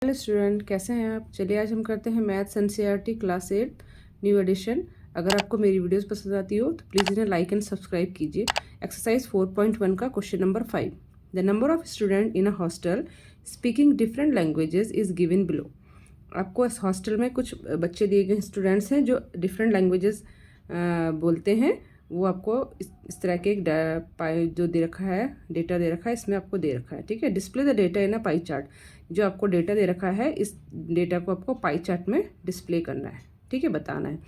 Hello student, कैसे हैं आप। चलिए आज हम करते हैं maths NCERT class 8 new edition. अगर आपको मेरी वीडियोस पसंद आती हो तो प्लीज़ इन्हें लाइक एंड सब्सक्राइब कीजिए। एक्सरसाइज 4.1 का question number 5। The number of student in a hostel speaking different languages is given below. आपको इस हॉस्टल में कुछ बच्चे दिए गए स्टूडेंट्स हैं जो डिफरेंट लैंग्वेजेस बोलते हैं। वो आपको इस तरह के एक पाई जो दे रखा है, डेटा दे रखा है, इसमें आपको दे रखा है। ठीक है, display the data in a pie chart. जो आपको डेटा दे रखा है, इस डेटा को आपको पाई चार्ट में डिस्प्ले करना है। ठीक है, बताना है।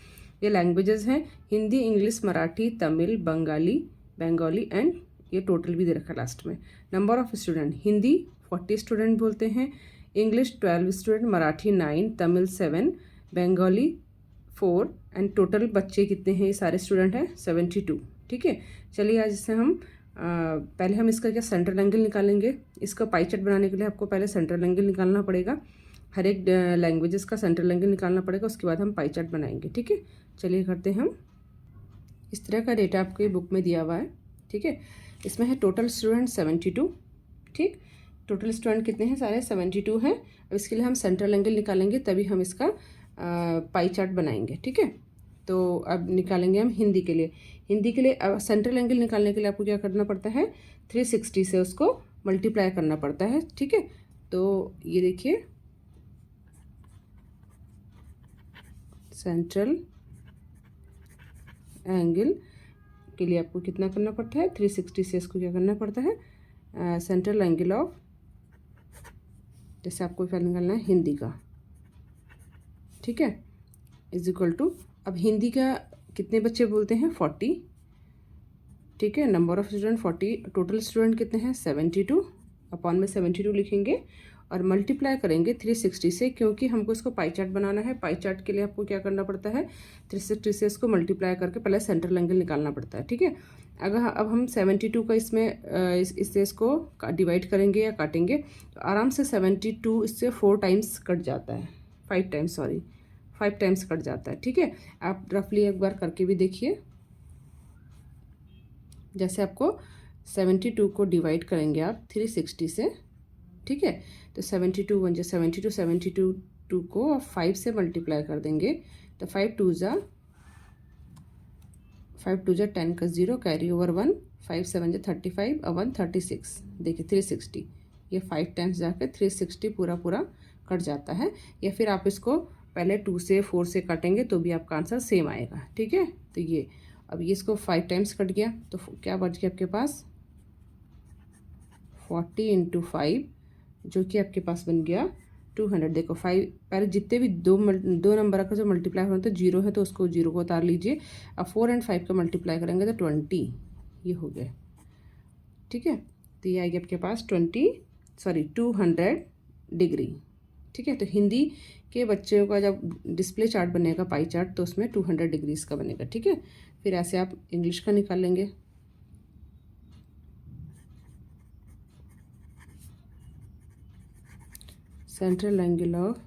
ये लैंग्वेजेस हैं हिंदी, इंग्लिश, मराठी, तमिल, बंगाली एंड ये टोटल भी दे रखा है लास्ट में। Number of student, Hindi 40 student बोलते हैं, English 12 student, Marathi 9, Tamil 7, Bengali 4 and total बच्चे कितने हैं, ये सारे स्टूडेंट हैं 72। ठीक है, चलिए आज इससे हम पहले हम इसका क्या सेंट्रल एंगल निकालेंगे। इसका पाई चार्ट बनाने के लिए आपको पहले सेंट्रल एंगल निकालना पड़ेगा। हर एक लैंग्वेजेस का सेंट्रल एंगल निकालना पड़ेगा, उसके बाद हम पाई चार्ट बनाएंगे। ठीक है, चलिए करते हैं हम। इस तरह का डेटा आपको बुक में दिया हुआ है। ठीक है, इसमें है टोटल स्टूडेंट 72। ठीक, टोटल स्टूडेंट कितने हैं, सारे 72 हैं। अब इसके लिए हम सेंट्रल एंगल निकालेंगे, तभी हम इसका पाई चार्ट बनाएंगे। ठीक है, तो अब निकालेंगे हम हिंदी के लिए। हिंदी के लिए सेंट्रल एंगल निकालने के लिए आपको क्या करना पड़ता है, 360 से उसको मल्टीप्लाई करना पड़ता है। ठीक है, तो ये देखिए सेंट्रल एंगल के लिए आपको कितना करना पड़ता है, 360 से इसको क्या करना पड़ता है, सेंट्रल एंगल ऑफ, जैसे आपको क्या निकालना है हिंदी का। ठीक है, इज इक्वल टू, अब हिंदी का कितने बच्चे बोलते हैं, 40। ठीक है, number of student 40, total student कितने हैं 72, अपॉन में 72 लिखेंगे और मल्टीप्लाई करेंगे 360 से, क्योंकि हमको इसको पाई चार्ट बनाना है। पाई चार्ट के लिए आपको क्या करना पड़ता है, 360 से इसको मल्टीप्लाई करके पहले सेंट्रल एंगल निकालना पड़ता है। ठीक है, अगर अब हम 72 का इसमें इससे इसको डिवाइड करेंगे या काटेंगे तो आराम से 72 इससे 4 टाइम्स कट जाता है, 5 टाइम्स, सॉरी 5 टाइम्स कट जाता है। ठीक है, आप रफली एक बार करके भी देखिए। जैसे आपको 72 को डिवाइड करेंगे आप 360 से। ठीक है, तो 72 वन जा 72, 72 को आप 5 से मल्टीप्लाई कर देंगे तो 5 टू जा 10 का 0, कैरी ओवर 1, 5 7 जा 35 और 1 36। देखिए 360, ये 5 टाइम्स जाकर 360 पूरा कट जाता है। या फिर आप इसको पहले 2 से 4 से काटेंगे तो भी आपका आंसर सेम आएगा। ठीक है, तो ये अब ये इसको 5 टाइम्स कट गया तो क्या बच गया आपके पास, 40 इंटू 5, जो कि आपके पास बन गया 200। देखो 5 पहले जितने भी दो नंबर का जो मल्टीप्लाई होना तो 0 है तो उसको 0 को उतार लीजिए। अब 4 एंड 5 का मल्टीप्लाई करेंगे तो 20, ये हो गया। ठीक है, तो ये आएगी आपके पास 200 डिग्री। ठीक है, तो हिंदी के बच्चों का जब डिस्प्ले चार्ट बनेगा पाई चार्ट तो उसमें 200 डिग्रीज का बनेगा। ठीक है, फिर ऐसे आप इंग्लिश का निकाल लेंगे। Central angle of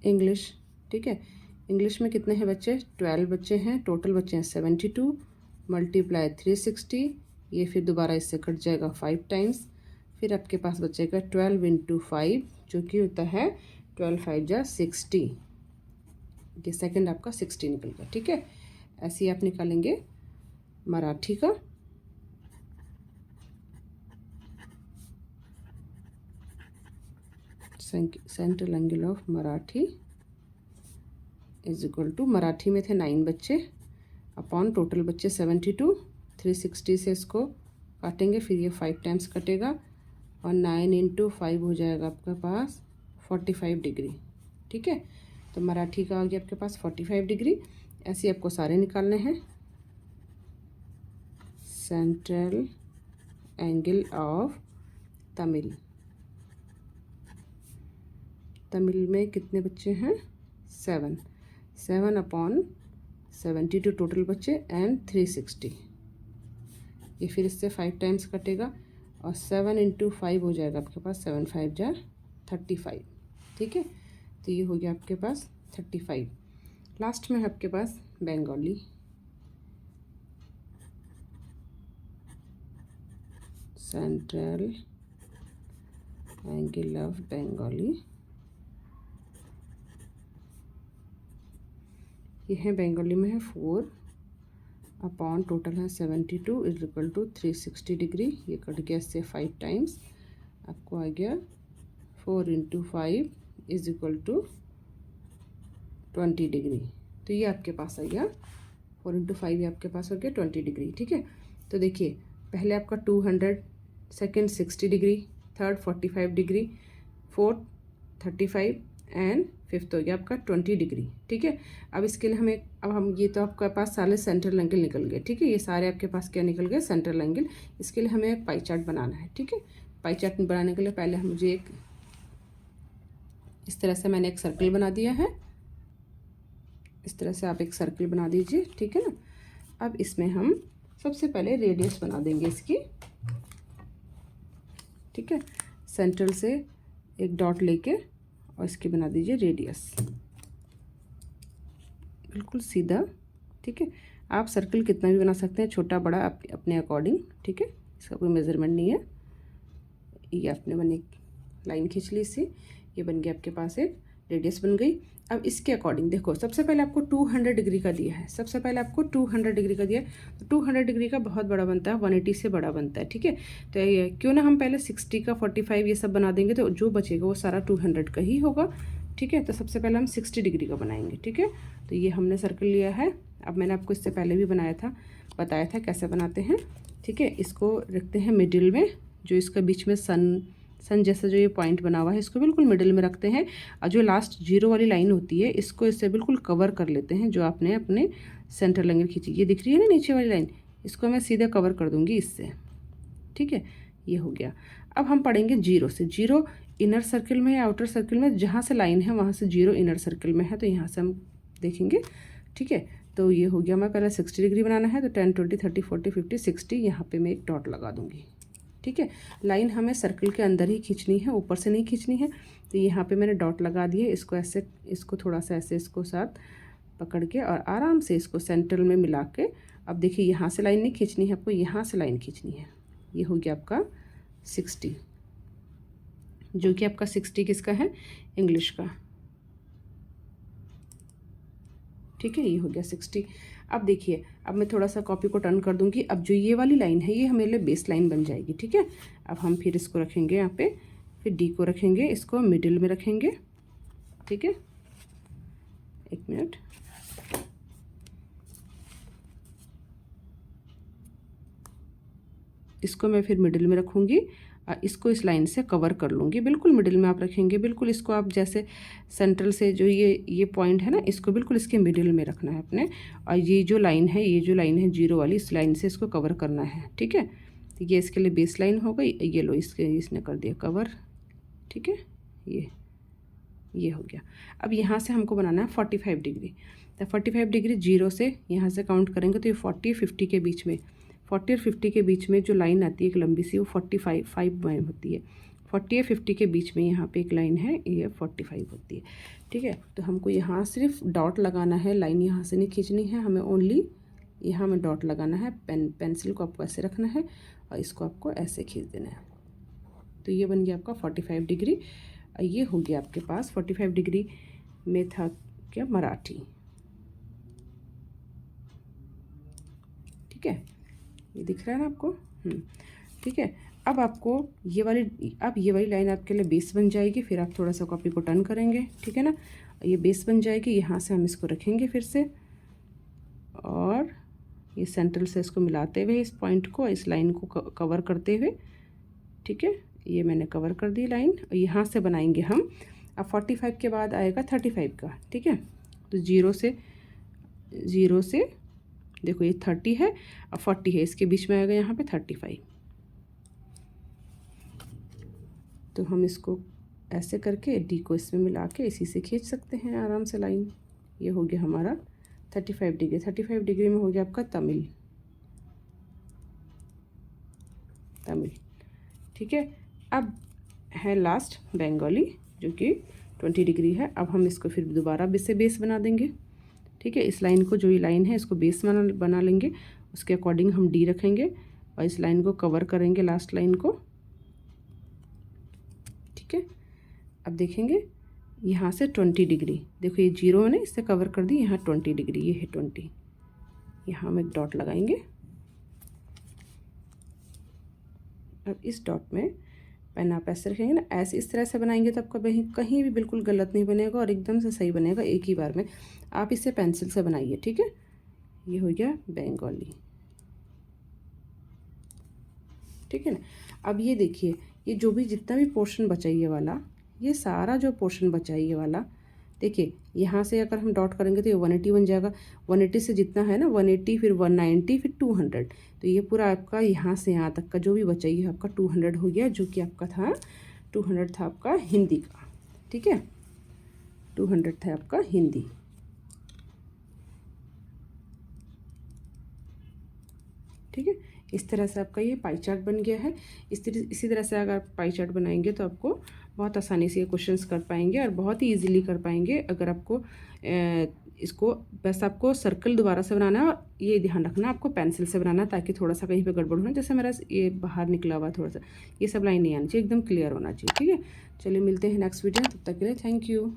English. ठीक है, इंग्लिश में कितने हैं बच्चे, 12 बच्चे हैं, टोटल बच्चे हैं 72 मल्टीप्लाई 360, ये फिर दोबारा इससे कट जाएगा 5 टाइम्स, फिर आपके पास बचेगा 12 इंटू 5, जो कि होता है 12 5 जा 60। ये सेकंड आपका 60 निकल गया। ठीक है, ऐसे ही आप निकालेंगे मराठी का। Central angle of Marathi is equal to, Marathi में थे 9 बच्चे अपॉन टोटल बच्चे 72, 360 से इसको काटेंगे, फिर ये 5 टाइम्स कटेगा और 9 इंटू 5 हो जाएगा आपके पास 45 डिग्री। ठीक है, तो मराठी का आ गया आपके पास 45 डिग्री। ऐसे आपको सारे निकालने हैं। Central angle of Tamil, Tamil में कितने बच्चे हैं, 7 अपॉन 72 टोटल बच्चे एंड 360, ये फिर इससे 5 टाइम्स कटेगा और 7 इंटू 5 हो जाएगा आपके पास 7 5 जा 35। ठीक है, तो ये हो गया आपके पास 35। लास्ट में है आपके पास Bengali. Central angle of Bengali, ये है बंगाली में है 4 अपॉन टोटल है 72 इज इक्वल टू 360 डिग्री। ये कट गया इससे 5 टाइम्स, आपको आ गया 4 into 5 is equal to 20 degree. तो ये आपके पास आ गया 4 इंटू 5, ये आपके पास हो गया 20 डिग्री। ठीक है, तो देखिए पहले आपका 200, second 60 degree, third 45 degree, fourth 35 and fifth हो गया आपका 20 डिग्री। ठीक है, अब इसके लिए हमें, अब हम ये तो आपके पास सारे सेंट्रल एंगल निकल गए। ठीक है, ये सारे आपके पास क्या निकल गए, सेंट्रल एंगल। इसके लिए हमें एक पाई चार्ट बनाना है। ठीक है, पाई चार्ट बनाने के लिए पहले हम मुझे एक इस तरह से मैंने एक सर्कल बना दिया है। इस तरह से आप एक सर्कल बना दीजिए। ठीक है ना, अब इसमें हम सबसे पहले रेडियस बना देंगे इसकी। ठीक है, सेंट्रल से एक डॉट लेके और इसकी बना दीजिए रेडियस, बिल्कुल सीधा। ठीक है, आप सर्कल कितना भी बना सकते हैं, छोटा बड़ा अपने अकॉर्डिंग। ठीक है, इसका कोई मेज़रमेंट नहीं है। ये आपने बने लाइन खींच ली इससे, ये बन गया आपके पास एक रेडियस बन गई। अब इसके अकॉर्डिंग देखो, सबसे पहले आपको 200 डिग्री का दिया है, सबसे पहले आपको 200 डिग्री का दिया है, तो 200 डिग्री का बहुत बड़ा बनता है, 180 से बड़ा बनता है। ठीक है, तो ये क्यों ना हम पहले 60 का 45 ये सब बना देंगे, तो जो बचेगा वो सारा 200 का ही होगा। ठीक है, तो सबसे पहले हम 60 डिग्री का बनाएंगे। ठीक है, तो ये हमने सर्कल लिया है। अब मैंने आपको इससे पहले भी बनाया था, बताया था कैसे बनाते हैं। ठीक है, इसको रखते हैं मिडिल में, जो इसका बीच में सन जैसा जो ये पॉइंट बना हुआ है इसको बिल्कुल मिडिल में रखते हैं, और जो लास्ट जीरो वाली लाइन होती है इसको इससे बिल्कुल कवर कर लेते हैं, जो आपने अपने सेंट्रल एंगल खींची। ये दिख रही है ना नीचे वाली लाइन, इसको मैं सीधा कवर कर दूंगी इससे। ठीक है, ये हो गया। अब हम पढ़ेंगे जीरो से। जीरो इनर सर्कल में है, आउटर सर्कल में, जहाँ से लाइन है वहाँ से जीरो इनर सर्कल में है, तो यहाँ से हम देखेंगे। ठीक है, तो ये हो गया। मैं पहले 60 डिग्री बनाना है, तो 10 20 30 40 50 60, यहाँ पे मैं एक डॉट लगा दूंगी। ठीक है, लाइन हमें सर्कल के अंदर ही खींचनी है, ऊपर से नहीं खींचनी है। तो यहाँ पे मैंने डॉट लगा दिए, इसको ऐसे, इसको थोड़ा सा ऐसे इसको साथ पकड़ के और आराम से इसको सेंटर में मिला के, अब देखिए यहाँ से लाइन नहीं खींचनी है आपको, यहाँ से लाइन खींचनी है। ये हो गया आपका 60, जो कि आपका 60 किसका है, इंग्लिश का। ठीक है, ये हो गया 60। अब देखिए, अब मैं थोड़ा सा कॉपी को टर्न कर दूंगी। अब जो ये वाली लाइन है ये हमारे लिए बेस लाइन बन जाएगी। ठीक है, अब हम फिर इसको रखेंगे यहाँ पे, फिर डी को रखेंगे, इसको मिडिल में रखेंगे। ठीक है, एक मिनट, इसको मैं फिर मिडिल में रखूँगी, इसको इस लाइन से कवर कर लूँगी। बिल्कुल मिडिल में आप रखेंगे, बिल्कुल इसको आप जैसे सेंट्रल से जो ये पॉइंट है ना, इसको बिल्कुल इसके मिडिल में रखना है अपने, और ये जो लाइन है, ये जो लाइन है जीरो वाली, इस लाइन से इसको कवर करना है। ठीक है, तो ये इसके लिए बेस लाइन हो गई। ये लो, इसने कर दिया कवर। ठीक है, ये हो गया। अब यहाँ से हमको बनाना है 45 डिग्री। तो 45 डिग्री जीरो से यहाँ से काउंट करेंगे तो ये 40 50 के बीच में, 40 और 50 के बीच में जो लाइन आती है एक लंबी सी, वो 45 में होती है। 40 या 50 के बीच में यहाँ पे एक लाइन है, ये 45 होती है। ठीक है, तो हमको यहाँ सिर्फ डॉट लगाना है, लाइन यहाँ से नहीं खींचनी है हमें, ओनली यहाँ में डॉट लगाना है। पेंसिल को आपको ऐसे रखना है और इसको आपको ऐसे खींच देना है। तो ये बन गया आपका 45 डिग्री। ये हो गया आपके पास 45 डिग्री में था क्या, मराठी। ठीक है, ये दिख रहा है ना आपको। ठीक है, अब आपको ये वाली लाइन आपके लिए बेस बन जाएगी। फिर आप थोड़ा सा कॉपी को टर्न करेंगे। ठीक है ना, ये बेस बन जाएगी। यहाँ से हम इसको रखेंगे फिर से, और ये सेंट्रल से इसको मिलाते हुए इस पॉइंट को, इस लाइन को कवर करते हुए। ठीक है, ये मैंने कवर कर दी लाइन, और यहाँ से बनाएंगे हम। अब 45 के बाद आएगा 35 का। ठीक है, तो जीरो से देखो ये 30 है और 40 है, इसके बीच में आएगा यहाँ पे 35। तो हम इसको ऐसे करके डी को इसमें मिला के इसी से खींच सकते हैं आराम से लाइन। ये हो गया हमारा 35 डिग्री। 35 डिग्री में हो गया आपका तमिल। ठीक है, अब है लास्ट बंगाली, जो कि 20 डिग्री है। अब हम इसको फिर दोबारा बेस बना देंगे। ठीक है, इस लाइन को, जो ये लाइन है इसको बेस बना लेंगे, उसके अकॉर्डिंग हम डी रखेंगे और इस लाइन को कवर करेंगे, लास्ट लाइन को। ठीक है। अब देखेंगे यहाँ से 20 डिग्री, देखो ये 0 है ना, इससे कवर कर दी, यहाँ 20 डिग्री, ये है 20, यहाँ हम एक डॉट लगाएंगे। अब इस डॉट में पेन आप ऐसे रखेंगे ना, ऐसे इस तरह से बनाएंगे तो आपका कहीं भी बिल्कुल गलत नहीं बनेगा और एकदम से सही बनेगा एक ही बार में। आप इसे पेंसिल से बनाइए, ठीक है। ये हो गया बंगाली, ठीक है ना। अब ये देखिए, ये जो भी जितना भी पोर्शन बचा ये वाला, ये सारा जो पोर्शन बचा ये वाला, देखिए यहाँ से अगर हम डॉट करेंगे तो ये 180 बन जाएगा। 180 से जितना है ना, 180 फिर 190 फिर 200, तो ये पूरा आपका यहाँ से यहाँ तक का जो भी बचा ये आपका 200 हो गया, जो कि आपका था 200 था आपका हिंदी का, ठीक है। 200 था आपका हिंदी, ठीक है। इस तरह से आपका ये पाई चार्ट बन गया है। इसी तरह से अगर आप पाई चार्ट बनाएंगे तो आपको बहुत आसानी से ये क्वेश्चंस कर पाएंगे और बहुत ही इजीली कर पाएंगे। अगर आपको इसको बस आपको सर्कल दोबारा से बनाना है और ये ध्यान रखना आपको पेंसिल से बनाना है, ताकि थोड़ा सा कहीं पे गड़बड़ हो, जैसे मेरा ये बाहर निकला हुआ थोड़ा सा, ये सब लाइन नहीं आनी चाहिए, एकदम क्लियर होना चाहिए, ठीक है। चलिए मिलते हैं नेक्स्ट वीडियो, तब तक के लिए थैंक यू।